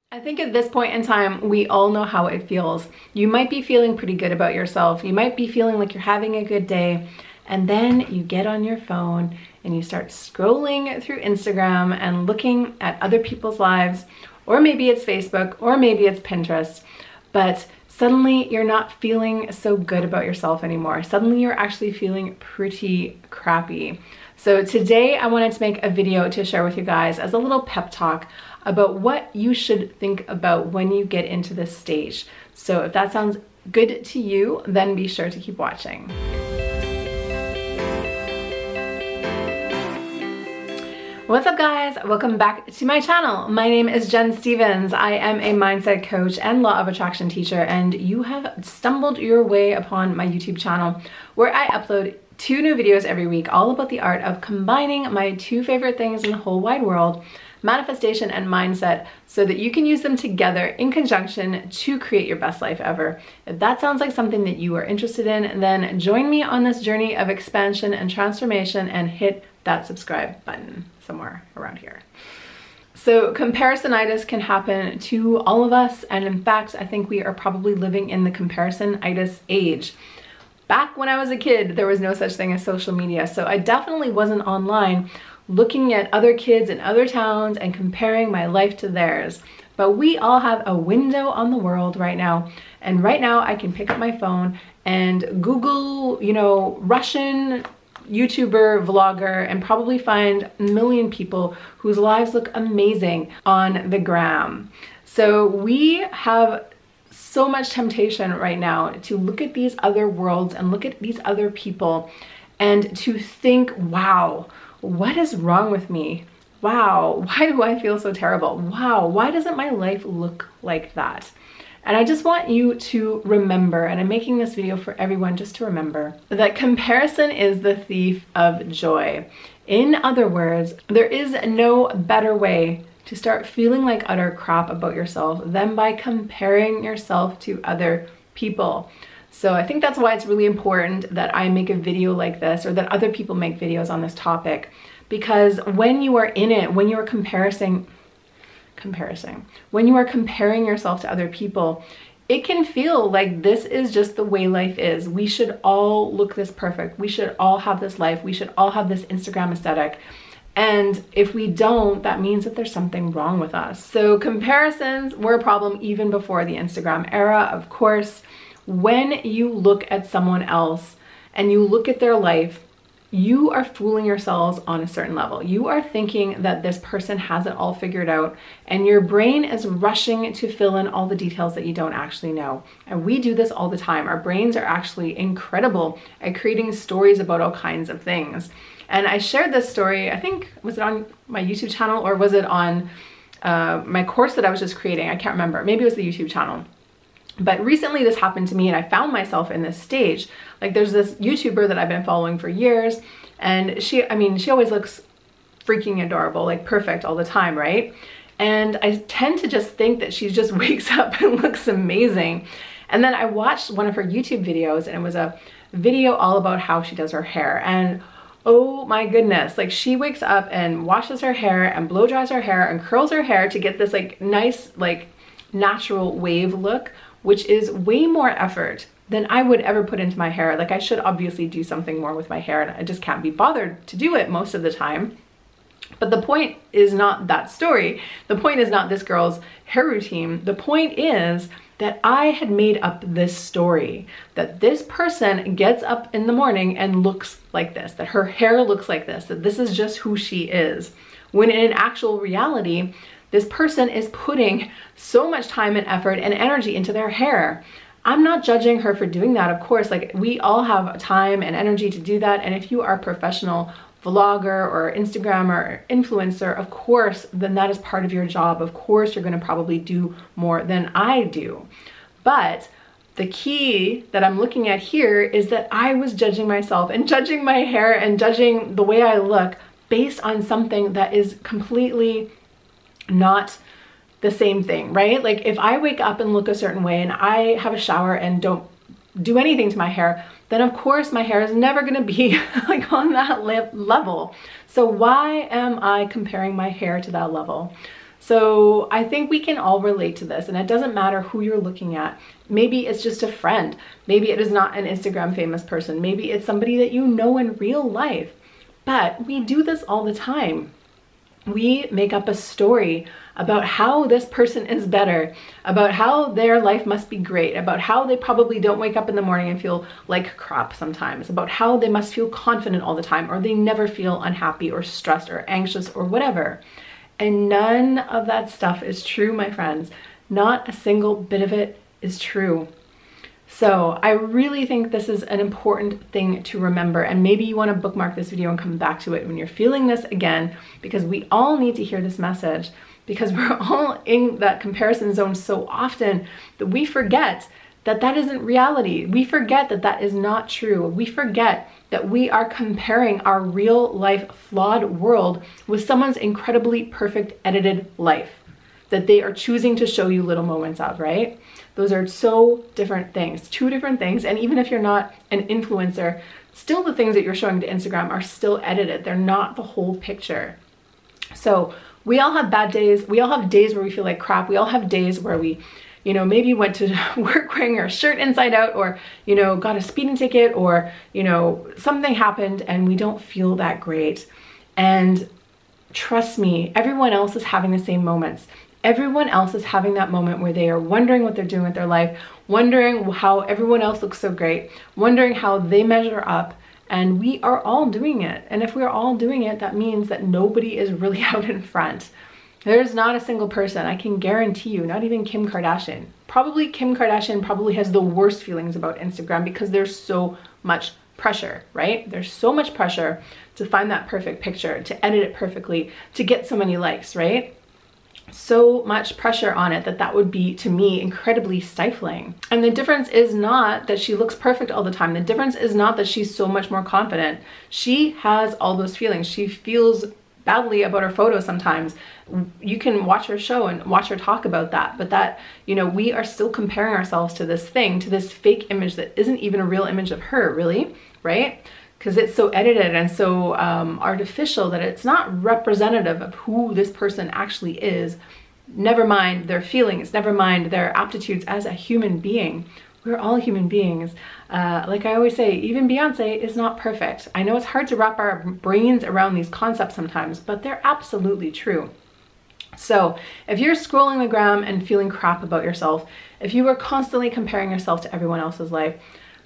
I think at this point in time, we all know how it feels. You might be feeling pretty good about yourself. You might be feeling like you're having a good day. And then you get on your phone and you start scrolling through Instagram and looking at other people's lives, or maybe it's Facebook, or maybe it's Pinterest. But suddenly you're not feeling so good about yourself anymore. Suddenly you're actually feeling pretty crappy. So today I wanted to make a video to share with you guys as a little pep talk about what you should think about when you get into this stage. So if that sounds good to you, then be sure to keep watching. What's up guys? Welcome back to my channel. My name is Jen Stevens. I am a mindset coach and law of attraction teacher, and you have stumbled your way upon my YouTube channel where I upload 2 new videos every week all about the art of combining my 2 favorite things in the whole wide world, manifestation and mindset, so that you can use them together in conjunction to create your best life ever. If that sounds like something that you are interested in, then join me on this journey of expansion and transformation and hit that subscribe button somewhere around here. So comparisonitis can happen to all of us, and in fact, I think we are probably living in the comparisonitis age. Back when I was a kid, there was no such thing as social media, so I definitely wasn't online looking at other kids in other towns and comparing my life to theirs. But we all have a window on the world right now, and right now I can pick up my phone and Google, Russian YouTuber, vlogger, and probably find a million people whose lives look amazing on the gram. So we have so much temptation right now to look at these other worlds and look at these other people and to think, wow, what is wrong with me? Wow, why do I feel so terrible? Wow, why doesn't my life look like that? And I just want you to remember, and I'm making this video for everyone just to remember, that comparison is the thief of joy. In other words, there is no better way to start feeling like utter crap about yourself than by comparing yourself to other people. So I think that's why it's really important that I make a video like this, or that other people make videos on this topic, because when you are in it, when you are when you are comparing yourself to other people, it can feel like this is just the way life is. We should all look this perfect. We should all have this life. We should all have this Instagram aesthetic. And if we don't, that means that there's something wrong with us. So comparisons were a problem even before the Instagram era, of course. When you look at someone else and you look at their life, you are fooling yourselves on a certain level. You are thinking that this person has it all figured out, and your brain is rushing to fill in all the details that you don't actually know. And we do this all the time. Our brains are actually incredible at creating stories about all kinds of things. And I shared this story, I think, was it on my YouTube channel or was it on my course that I was just creating? I can't remember. Maybe it was the YouTube channel. But recently this happened to me and I found myself in this stage. Like, there's this YouTuber that I've been following for years, and she always looks freaking adorable, like perfect all the time, right? And I tend to just think that she just wakes up and looks amazing. And then I watched one of her YouTube videos, and it was a video all about how she does her hair. And oh my goodness, like, she wakes up and washes her hair and blow dries her hair and curls her hair to get this like nice, like natural wave look, which is way more effort than I would ever put into my hair. Like, I should obviously do something more with my hair, and I just can't be bothered to do it most of the time. But the point is not that story. The point is not this girl's hair routine. The point is that I had made up this story, that this person gets up in the morning and looks like this, that her hair looks like this, that this is just who she is. When in actual reality, this person is putting so much time and effort and energy into their hair. I'm not judging her for doing that, of course. Like, we all have time and energy to do that. And if you are a professional vlogger or Instagrammer or influencer, of course, then that is part of your job. Of course, you're going to probably do more than I do. But the key that I'm looking at here is that I was judging myself and judging my hair and judging the way I look based on something that is completely not the same thing, right? Like, if I wake up and look a certain way and I have a shower and don't do anything to my hair, then of course my hair is never going to be like on that level. So why am I comparing my hair to that level? So I think we can all relate to this, and it doesn't matter who you're looking at. Maybe it's just a friend. Maybe it is not an Instagram famous person. Maybe it's somebody that you know in real life. But we do this all the time. We make up a story about how this person is better, about how their life must be great, about how they probably don't wake up in the morning and feel like crap sometimes, about how they must feel confident all the time, or they never feel unhappy or stressed or anxious or whatever. And none of that stuff is true, my friends. Not a single bit of it is true. So I really think this is an important thing to remember, and maybe you want to bookmark this video and come back to it when you're feeling this again, because we all need to hear this message, because we're all in that comparison zone so often that we forget that that isn't reality. We forget that that is not true. We forget that we are comparing our real life flawed world with someone's incredibly perfect edited life that they are choosing to show you little moments of, right? Those are so different things, two different things. And even if you're not an influencer, still the things that you're showing to Instagram are still edited. They're not the whole picture. So we all have bad days. We all have days where we feel like crap. We all have days where we, maybe went to work wearing our shirt inside out, or, got a speeding ticket, or, something happened and we don't feel that great. And trust me, everyone else is having the same moments. Everyone else is having that moment where they are wondering what they're doing with their life, wondering how everyone else looks so great, wondering how they measure up, and we are all doing it. And if we're all doing it, that means that nobody is really out in front. There's not a single person, I can guarantee you, not even Kim Kardashian. Probably Kim Kardashian probably has the worst feelings about Instagram because there's so much pressure, right? There's so much pressure to find that perfect picture, to edit it perfectly, to get so many likes, right? So much pressure on it that would be, to me, incredibly stifling. And the difference is not that she looks perfect all the time. The difference is not that she's so much more confident. She has all those feelings. She feels badly about her photos sometimes. You can watch her show and watch her talk about that, but that, we are still comparing ourselves to this thing, to this fake image that isn't even a real image of her, really, right? Because it's so edited and so artificial that it's not representative of who this person actually is. Never mind their feelings, never mind their aptitudes as a human being. We're all human beings. Like I always say, even Beyonce is not perfect. I know it's hard to wrap our brains around these concepts sometimes, but they're absolutely true. So if you're scrolling the gram and feeling crap about yourself, if you are constantly comparing yourself to everyone else's life,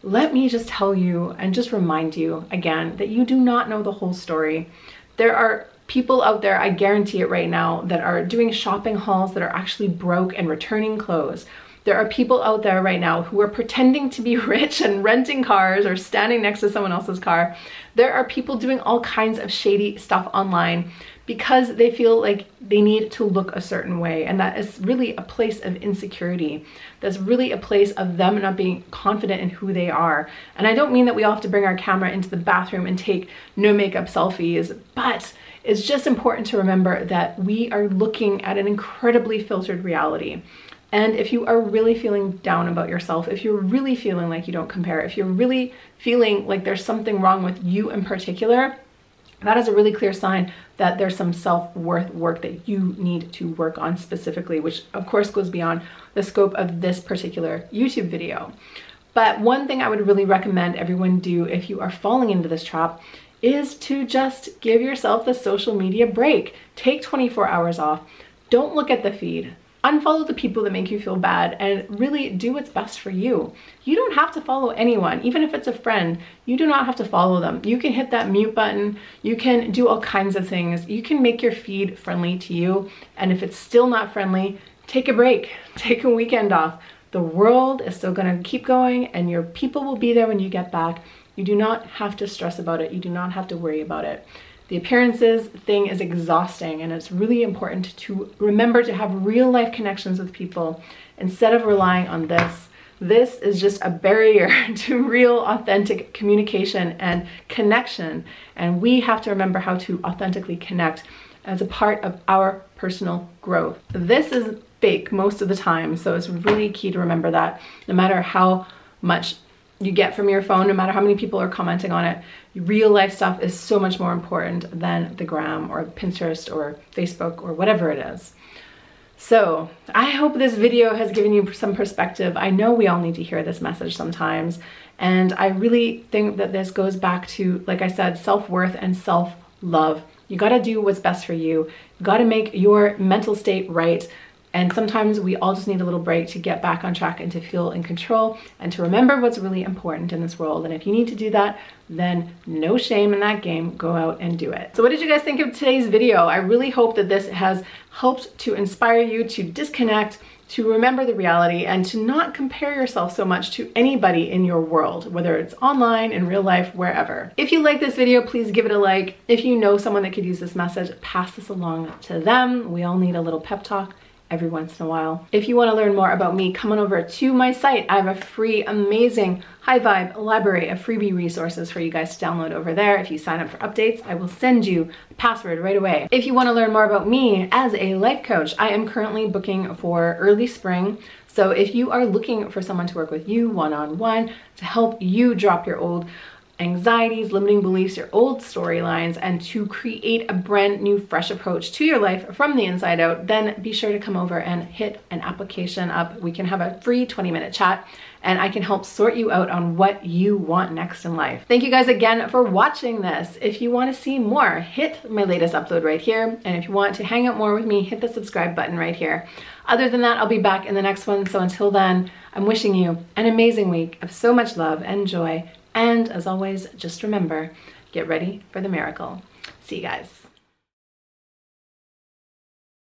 let me just tell you and just remind you again that you do not know the whole story. There are people out there, I guarantee it right now, that are doing shopping hauls that are actually broke and returning clothes. There are people out there right now who are pretending to be rich and renting cars or standing next to someone else's car. There are people doing all kinds of shady stuff online because they feel like they need to look a certain way. And that is really a place of insecurity. That's really a place of them not being confident in who they are. And I don't mean that we all have to bring our camera into the bathroom and take no makeup selfies, but it's just important to remember that we are looking at an incredibly filtered reality. And if you are really feeling down about yourself, if you're really feeling like you don't compare, if you're really feeling like there's something wrong with you in particular, that is a really clear sign that there's some self-worth work that you need to work on specifically, which of course goes beyond the scope of this particular YouTube video. But one thing I would really recommend everyone do if you are falling into this trap is to just give yourself the social media break. Take 24 hours off. Don't look at the feed. Unfollow the people that make you feel bad and really do what's best for you. You don't have to follow anyone, even if it's a friend. You do not have to follow them. You can hit that mute button. You can do all kinds of things. You can make your feed friendly to you. And if it's still not friendly, take a break. Take a weekend off. The world is still going to keep going and your people will be there when you get back. You do not have to stress about it. You do not have to worry about it. The appearances thing is exhausting, and it's really important to remember to have real life connections with people instead of relying on this. This is just a barrier to real authentic communication and connection, and we have to remember how to authentically connect as a part of our personal growth. This is fake most of the time, so it's really key to remember that no matter how much you get from your phone, no matter how many people are commenting on it, real life stuff is so much more important than the gram or Pinterest or Facebook or whatever it is. So I hope this video has given you some perspective. I know we all need to hear this message sometimes. And I really think that this goes back to, like I said, self-worth and self-love. You gotta do what's best for you. You gotta make your mental state right. And sometimes we all just need a little break to get back on track and to feel in control and to remember what's really important in this world. And if you need to do that, then no shame in that game. Go out and do it. So what did you guys think of today's video? I really hope that this has helped to inspire you to disconnect, to remember the reality, and to not compare yourself so much to anybody in your world, whether it's online, in real life, wherever. If you like this video, please give it a like. If you know someone that could use this message, pass this along to them. We all need a little pep talk every once in a while. If you want to learn more about me, come on over to my site. I have a free, amazing, high vibe library of freebie resources for you guys to download over there. If you sign up for updates, I will send you a password right away. If you want to learn more about me as a life coach, I am currently booking for early spring. So if you are looking for someone to work with you one-on-one to help you drop your old anxieties, limiting beliefs, your old storylines, and to create a brand new, fresh approach to your life from the inside out, then be sure to come over and hit an application up. We can have a free 20-minute chat and I can help sort you out on what you want next in life. Thank you guys again for watching this. If you want to see more, hit my latest upload right here. And if you want to hang out more with me, hit the subscribe button right here. Other than that, I'll be back in the next one. So until then, I'm wishing you an amazing week of so much love and joy. And as always, just remember, get ready for the miracle. See you guys.